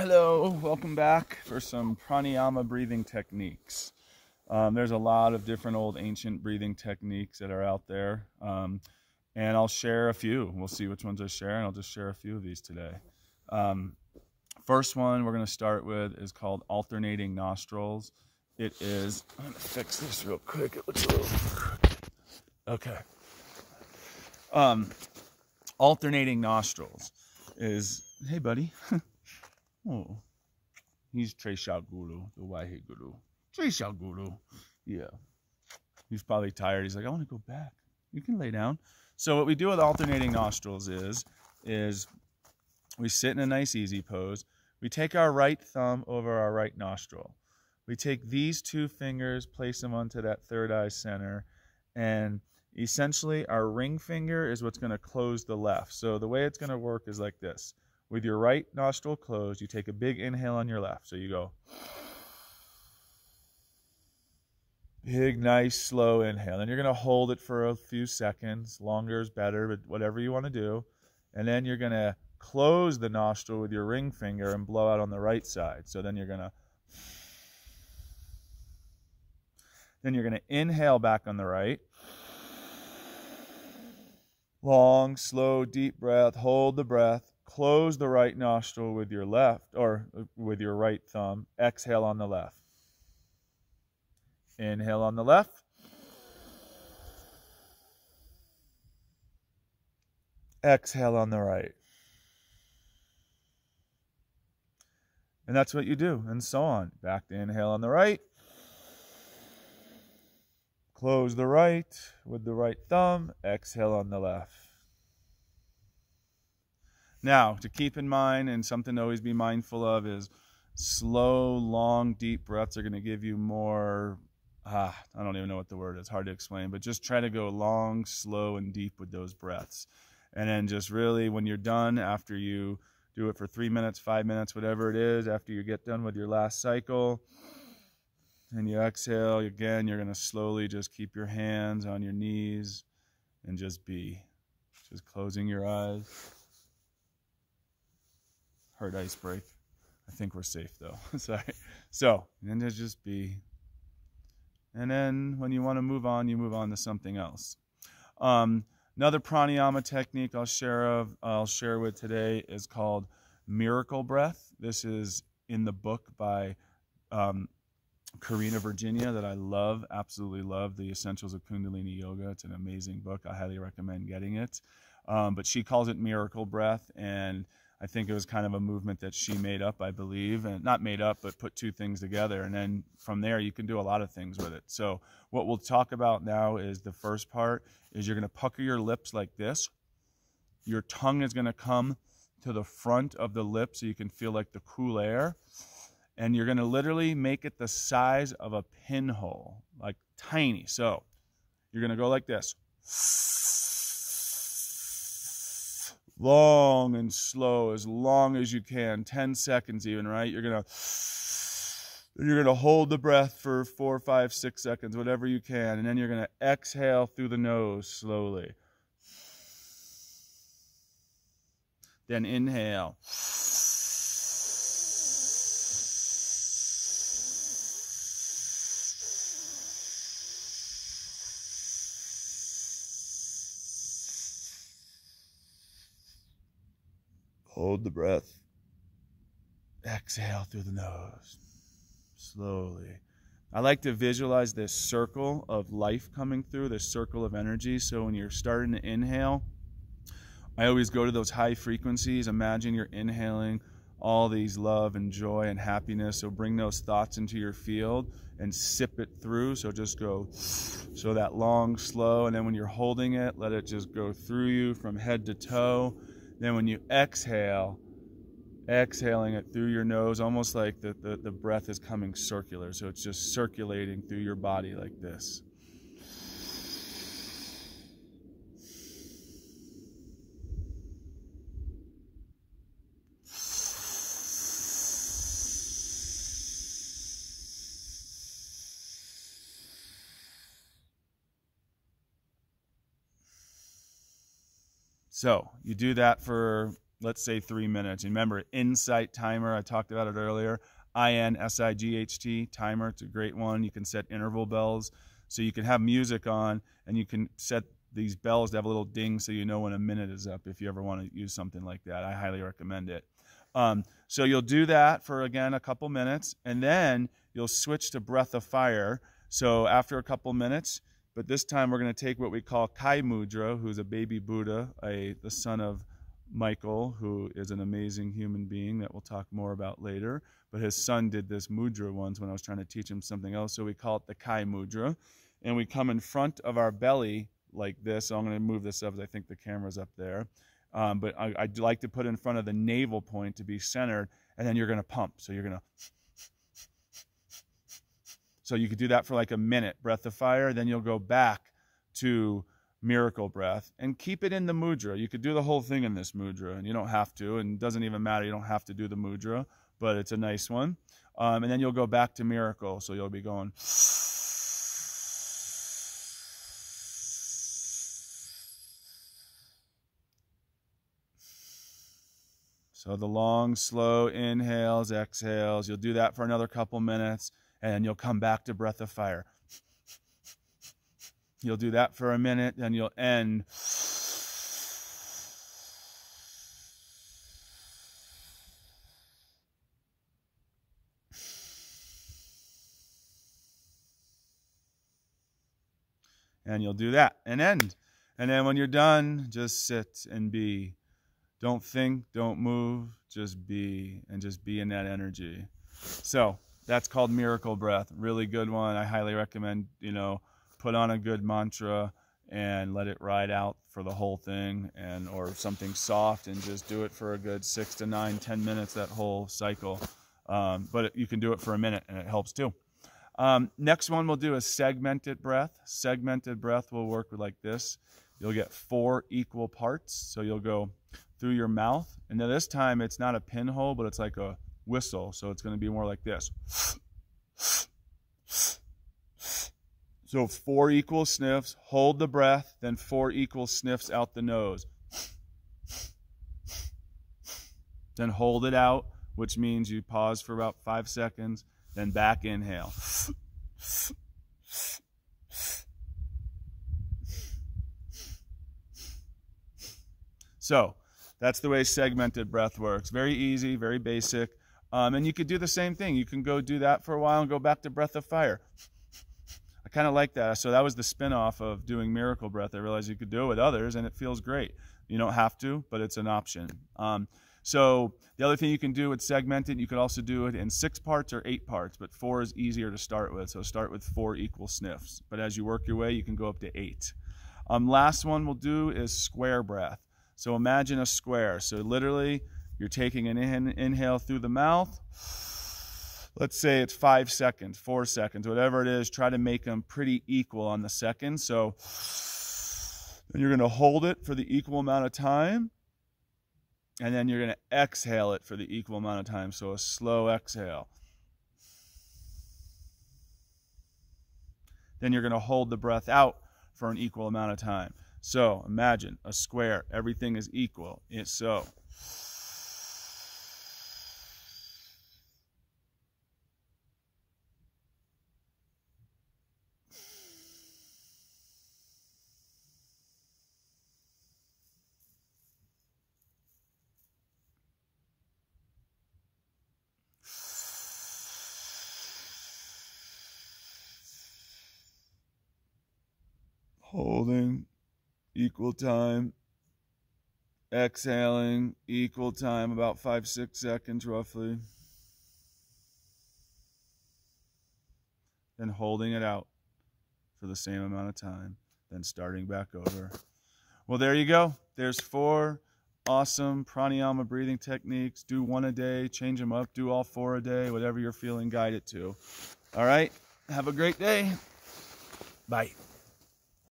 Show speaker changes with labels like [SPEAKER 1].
[SPEAKER 1] Hello, welcome back for some pranayama breathing techniques. There's a lot of different old ancient breathing techniques that are out there, and I'll share a few. We'll see which ones I share, and I'll just share a few of these today. First one we're going to start with is called alternating nostrils. It is, I'm going to fix this real quick. It looks a little crooked. Okay. Alternating nostrils is, hey buddy. Oh, he's Tresha Guru, the Waihe Guru. Tresha Guru. Yeah. He's probably tired. He's like, I want to go back. You can lay down. So what we do with alternating nostrils is we sit in a nice easy pose. We take our right thumb over our right nostril. We take these two fingers, place them onto that third eye center, and essentially our ring finger is what's going to close the left. So the way it's going to work is like this. With your right nostril closed, you take a big inhale on your left. So you go, big, nice, slow inhale. Then you're going to hold it for a few seconds. Longer is better, but whatever you want to do. And then you're going to close the nostril with your ring finger and blow out on the right side. So then you're going to inhale back on the right. Long, slow, deep breath. Hold the breath. Close the right nostril with your left, or with your right thumb. Exhale on the left. Inhale on the left. Exhale on the right. And that's what you do, and so on. Back to inhale on the right. Close the right with the right thumb. Exhale on the left. Now, to keep in mind, and something to always be mindful of, is slow, long, deep breaths are going to give you more, I don't even know what the word is, hard to explain, but just try to go long, slow, and deep with those breaths. And then just really, when you're done, after you do it for 3 minutes, 5 minutes, whatever it is, after you get done with your last cycle, and you exhale, again, you're going to slowly just keep your hands on your knees and just be. Just closing your eyes. Hard ice break. I think we're safe though. Sorry. So, and then just be. And then when you want to move on, you move on to something else. Another pranayama technique I'll share with today is called miracle breath. This is in the book by Karina Virginia that I love, absolutely love, The Essentials of Kundalini Yoga. It's an amazing book. I highly recommend getting it. But she calls it miracle breath, and I think it was kind of a movement that she made up, I believe, and not made up, but put two things together. And then from there, you can do a lot of things with it. So what we'll talk about now is the first part is you're going to pucker your lips like this. Your tongue is going to come to the front of the lip so you can feel like the cool air. And you're going to literally make it the size of a pinhole, like tiny. So you're going to go like this. Long and slow, as long as you can, 10 seconds even, right? You're gonna hold the breath for 4, 5, 6 seconds, whatever you can, and then you're gonna exhale through the nose slowly. Then inhale. Hold the breath. Exhale through the nose. Slowly. I like to visualize this circle of life coming through, this circle of energy. So when you're starting to inhale, I always go to those high frequencies. Imagine you're inhaling all these love and joy and happiness. So bring those thoughts into your field and sip it through. So just go, so that long, slow. And then when you're holding it, let it just go through you from head to toe. Then when you exhale, exhaling it through your nose, almost like the breath is coming circular. So it's just circulating through your body like this. So you do that for let's say 3 minutes. And remember, Insight timer, I talked about it earlier. INSIGHT timer, it's a great one. You can set interval bells. So you can have music on, and you can set these bells to have a little ding so you know when a minute is up if you ever want to use something like that. I highly recommend it. So you'll do that for, again, a couple minutes, and then you'll switch to breath of fire. So after a couple minutes, but this time we're going to take what we call Kai Mudra, who's a baby Buddha, the son of Michael, who is an amazing human being that we'll talk more about later. But his son did this mudra once when I was trying to teach him something else, so we call it the Kai Mudra. And we come in front of our belly like this. So I'm going to move this up, as I think the camera's up there. But I'd like to put in front of the navel point to be centered, and then you're going to pump. So you're going to... So you could do that for like a minute, breath of fire. Then you'll go back to miracle breath and keep it in the mudra. You could do the whole thing in this mudra, and you don't have to, and it doesn't even matter. You don't have to do the mudra, but it's a nice one. And then you'll go back to miracle. So you'll be going... So the long, slow inhales, exhales, you'll do that for another couple minutes, and you'll come back to breath of fire. You'll do that for a minute, and you'll end. And you'll do that and end. And then when you're done, just sit and be. Don't think, don't move, just be, and just be in that energy. So that's called miracle breath. Really good one. I highly recommend, put on a good mantra and let it ride out for the whole thing, or something soft, and just do it for a good 6 to 9, 10 minutes, that whole cycle. But you can do it for a minute, and it helps too. Next one we'll do is segmented breath. Segmented breath will work like this. You'll get 4 equal parts. So you'll go through your mouth, and then this time it's not a pinhole, but it's like a whistle. So it's going to be more like this. So 4 equal sniffs, hold the breath, then 4 equal sniffs out the nose. Then hold it out, which means you pause for about 5 seconds, then back inhale. So that's the way segmented breath works. Very easy, very basic. And you could do the same thing. You can go do that for a while and go back to breath of fire. I kind of like that. So that was the spin-off of doing miracle breath. I realized you could do it with others, and it feels great. You don't have to, but it's an option. So the other thing you can do with segmented, you could also do it in 6 parts or 8 parts, but 4 is easier to start with. So start with 4 equal sniffs. But as you work your way, you can go up to 8. Last one we'll do is square breath. So imagine a square. So literally, you're taking an inhale through the mouth. Let's say it's 5 seconds, 4 seconds, whatever it is. Try to make them pretty equal on the second. So then you're going to hold it for the equal amount of time. And then you're going to exhale it for the equal amount of time. So a slow exhale. Then you're going to hold the breath out for an equal amount of time. So imagine a square. Everything is equal. It's so. Holding, equal time. Exhaling, equal time, about 5-6 seconds roughly. Then holding it out for the same amount of time. Then starting back over. Well, there you go. There's 4 awesome pranayama breathing techniques. Do 1 a day, change them up, do all 4 a day, whatever you're feeling guided to. All right, have a great day. Bye.